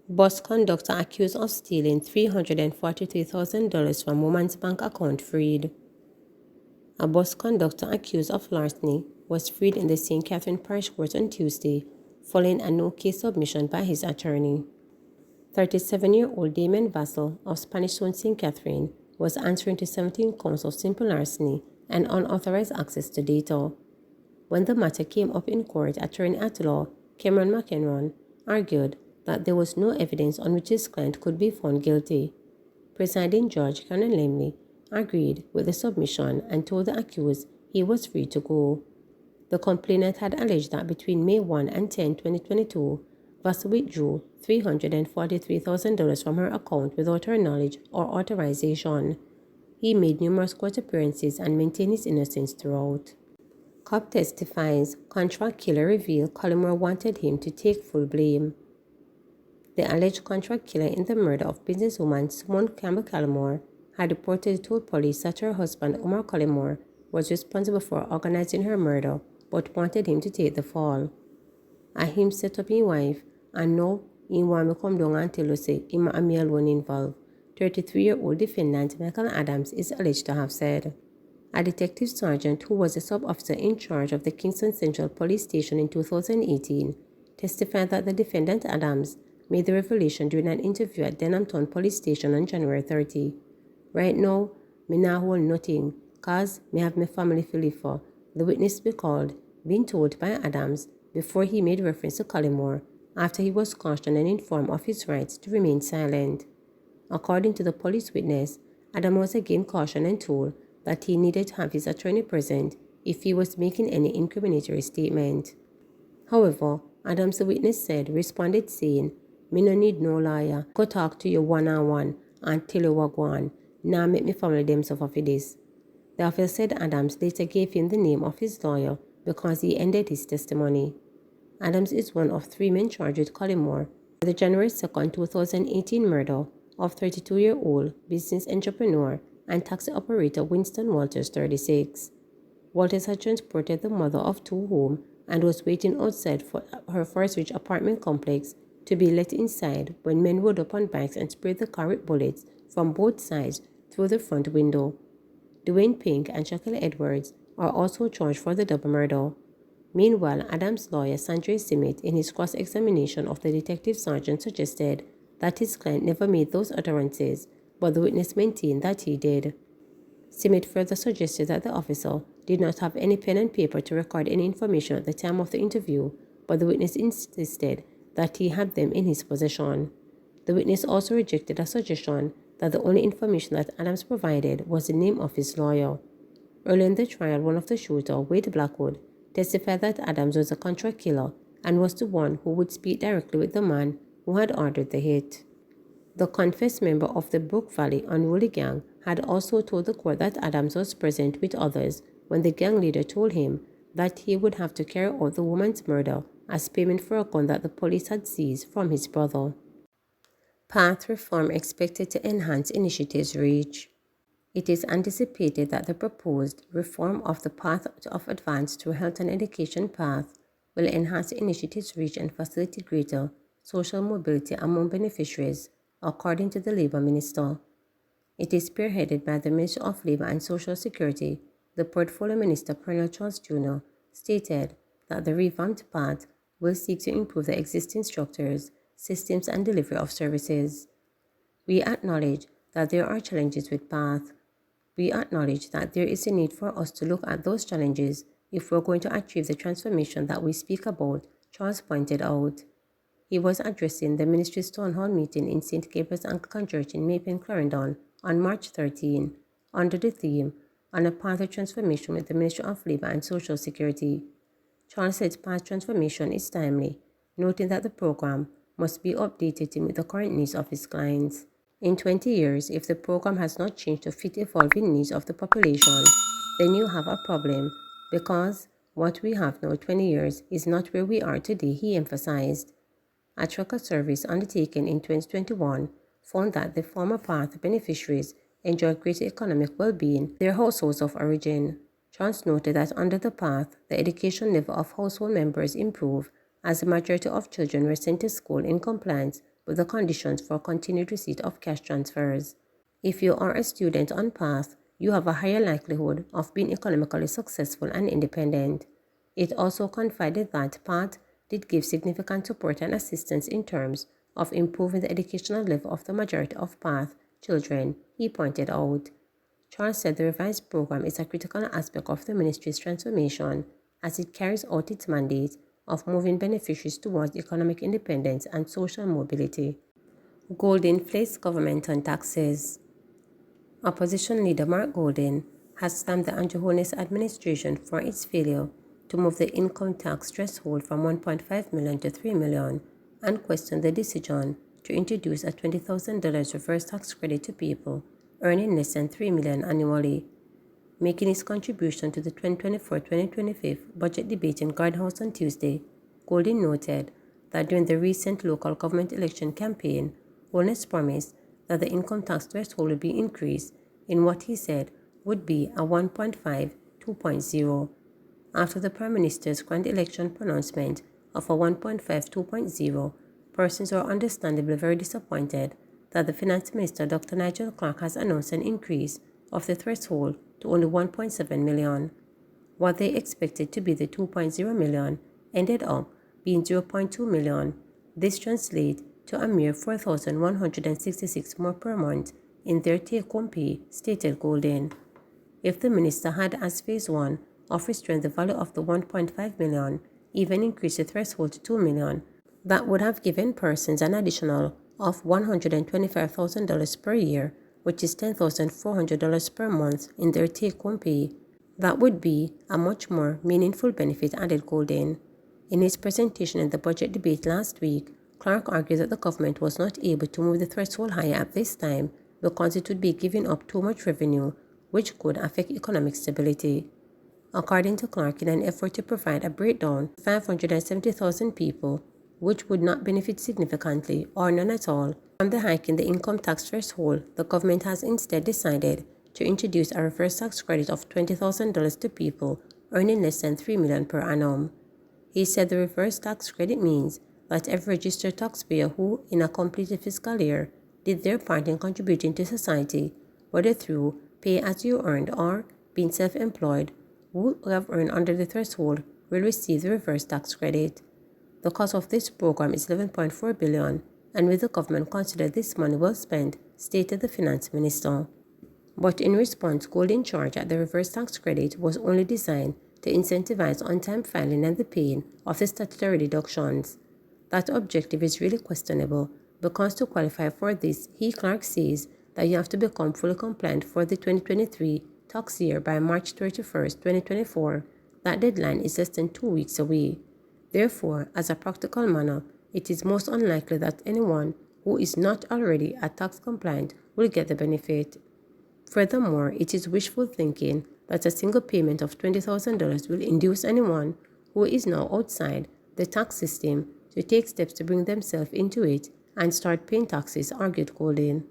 Bus conductor accused of stealing $343,000 from woman's bank account freed. A bus conductor accused of larceny was freed in the St. Catherine Parish Court on Tuesday, following a no-case submission by his attorney. 37-year-old Damien Vassell of Spanish Town St. Catherine was answering to 17 counts of simple larceny and unauthorized access to data. When the matter came up in court, attorney at law Cameron McEnron argued that there was no evidence on which his client could be found guilty. Presiding Judge Karen Lemley agreed with the submission and told the accused he was free to go. The complainant had alleged that between May 1 and 10, 2022, Vassell withdrew $343,000 from her account without her knowledge or authorization. He made numerous court appearances and maintained his innocence throughout. Cop testifies contract killer revealed Collymore wanted him to take full blame. The alleged contract killer in the murder of businesswoman Simone Campbell Collymore had reportedly told police that her husband Omar Collymore was responsible for organizing her murder but wanted him to take the fall. Him set up his wife and now he want me come down and tell us say him and me alone involved, 33-year-old defendant Michael Adams is alleged to have said. A detective sergeant who was a sub-officer in charge of the Kingston Central Police Station in 2018 testified that the defendant Adams made the revelation during an interview at Denham Town Police Station on January 30. Right now, me nah hold nothing, cause me have my family to live for, the witness recalled, being told by Adams before he made reference to Collymore after he was cautioned and informed of his rights to remain silent. According to the police witness, Adams was again cautioned and told that he needed to have his attorney present if he was making any incriminatory statement. However, Adams, the witness said, responded saying, "Me no need no lawyer. Go talk to you one-on-one and tell you what go on. Now make me family them suffer for this." The officer said Adams later gave him the name of his lawyer because he ended his testimony. Adams is one of 3 men charged with Collymore for the January 2, 2018 murder of 32-year-old business entrepreneur and taxi operator Winston Walters, 36. Walters had transported the mother of 2 home and was waiting outside for her Forest Ridge apartment complex to be let inside when men rode up on bikes and sprayed the car with bullets from both sides through the front window. Dwayne Pink and Shaquille Edwards are also charged for the double murder. Meanwhile, Adams' lawyer Sanjay Simit, in his cross-examination of the detective sergeant, suggested that his client never made those utterances, but the witness maintained that he did. Simit further suggested that the officer did not have any pen and paper to record any information at the time of the interview, but the witness insisted that he had them in his possession. The witness also rejected a suggestion that the only information that Adams provided was the name of his lawyer. Early in the trial, one of the shooters, Wade Blackwood, testified that Adams was a contract killer and was the one who would speak directly with the man who had ordered the hit. The confessed member of the Brook Valley Unruly Gang had also told the court that Adams was present with others when the gang leader told him that he would have to carry out the woman's murder as payment for a gun that the police had seized from his brother. Path reform expected to enhance initiatives' reach. It is anticipated that the proposed reform of the Path of Advance through Health and Education path will enhance the initiative's reach and facilitate greater social mobility among beneficiaries, according to the Labour Minister. It is spearheaded by the Minister of Labour and Social Security. The Portfolio Minister, Colonel Charles Jr., stated that the revamped path will seek to improve the existing structures, systems, and delivery of services. We acknowledge that there are challenges with PATH. We acknowledge that there is a need for us to look at those challenges if we're going to achieve the transformation that we speak about, Charles pointed out. He was addressing the ministry's town hall meeting in St. Gabriel's Anglican Church in Maypen, Clarendon on March 13, under the theme, On a Path of Transformation with the Ministry of Labour and Social Security. Charles said path transformation is timely, noting that the program must be updated to meet the current needs of its clients. In 20 years, if the program has not changed to fit evolving needs of the population, then you have a problem, because what we have now 20 years is not where we are today, he emphasized. A tracker survey undertaken in 2021 found that the former path beneficiaries enjoy greater economic well-being in their households of origin. Chance noted that under the path, the education level of household members improved as the majority of children were sent to school in compliance with the conditions for continued receipt of cash transfers. If you are a student on path, you have a higher likelihood of being economically successful and independent. It also confided that path did give significant support and assistance in terms of improving the educational level of the majority of path children, he pointed out. Charles said the revised program is a critical aspect of the ministry's transformation as it carries out its mandate of moving beneficiaries towards economic independence and social mobility. Gold inflates government on taxes. Opposition leader Mark Golden has slammed the Andrew Holness administration for its failure to move the income tax threshold from $1.5 million to $3 million and questioned the decision to introduce a $20,000 reverse tax credit to people earning less than $3 million annually. Making his contribution to the 2024-2025 budget debate in Guardhouse on Tuesday, Golden noted that during the recent local government election campaign, Holness promised that the income tax threshold would be increased in what he said would be a 1.5 2.0. After the Prime Minister's grand election pronouncement of a 1.5 2.0, persons are understandably very disappointed that the Finance Minister Dr. Nigel Clark has announced an increase of the threshold to only 1.7 million. What they expected to be the 2.0 million ended up being 0.2 million. This translates to a mere $4,166 more per month in their take-home pay, stated Golden. If the minister had, as phase 1, of restoring the value of the 1.5 million, even increased the threshold to 2 million, that would have given persons an additional of $125,000 per year, which is $10,400 per month in their take-home pay. That would be a much more meaningful benefit, added Golden. In his presentation in the budget debate last week, Clark argued that the government was not able to move the threshold higher at this time because it would be giving up too much revenue, which could affect economic stability. According to Clark, in an effort to provide a breakdown, 570,000 people, which would not benefit significantly or none at all from the hike in the income tax threshold, the government has instead decided to introduce a reverse tax credit of $20,000 to people earning less than $3 million per annum. He said the reverse tax credit means that every registered taxpayer who, in a completed fiscal year, did their part in contributing to society, whether through pay as you earned or being self-employed, who have earned under the threshold will receive the reverse tax credit. The cost of this program is $11.4 billion, and will the government consider this money well spent, stated the finance minister. But in response, Golden charged that the reverse tax credit was only designed to incentivize on-time filing and the paying of the statutory deductions. That objective is really questionable because to qualify for this, Clark says that you have to become fully compliant for the 2023 tax year by March 31st, 2024. That deadline is less than 2 weeks away. Therefore, as a practical matter, it is most unlikely that anyone who is not already a tax compliant will get the benefit. Furthermore, it is wishful thinking that a single payment of $20,000 will induce anyone who is now outside the tax system to take steps to bring themselves into it and start paying taxes, argued Golden.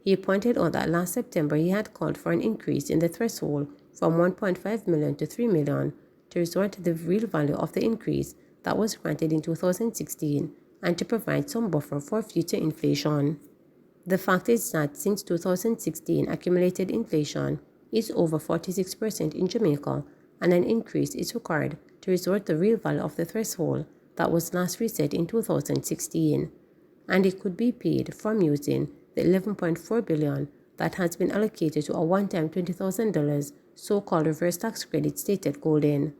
He pointed out that last September he had called for an increase in the threshold from 1.5 million to 3 million to restore to the real value of the increase that was granted in 2016 and to provide some buffer for future inflation. The fact is that since 2016, accumulated inflation is over 46% in Jamaica, and an increase is required to restore the real value of the threshold that was last reset in 2016, and it could be paid from using the $11.4 billion that has been allocated to a one-time $20,000 so-called reverse tax credit, stated Golden.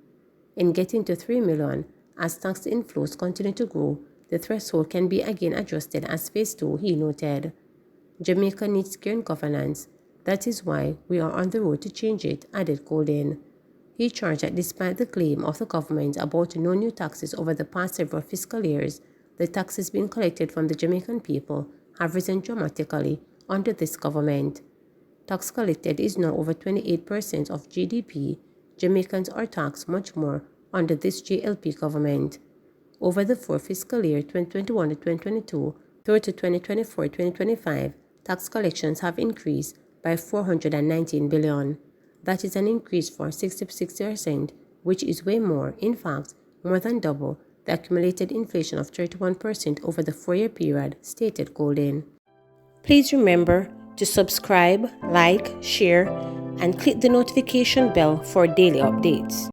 In getting to $3 million, as tax inflows continue to grow, the threshold can be again adjusted as phase 2, he noted. Jamaica needs current governance. That is why we are on the road to change it, added Golden. He charged that despite the claim of the government about no new taxes over the past several fiscal years, the taxes being collected from the Jamaican people have risen dramatically under this government. Tax collected is now over 28% of GDP. Jamaicans are taxed much more under this JLP government. Over the 4 fiscal year 2021 to 2022 through to 2024-2025, tax collections have increased by $419 billion. That is an increase for 60%, which is way more, in fact, more than double the accumulated inflation of 31% over the 4-year period, stated Golden. Please remember to subscribe, like, share, and click the notification bell for daily updates.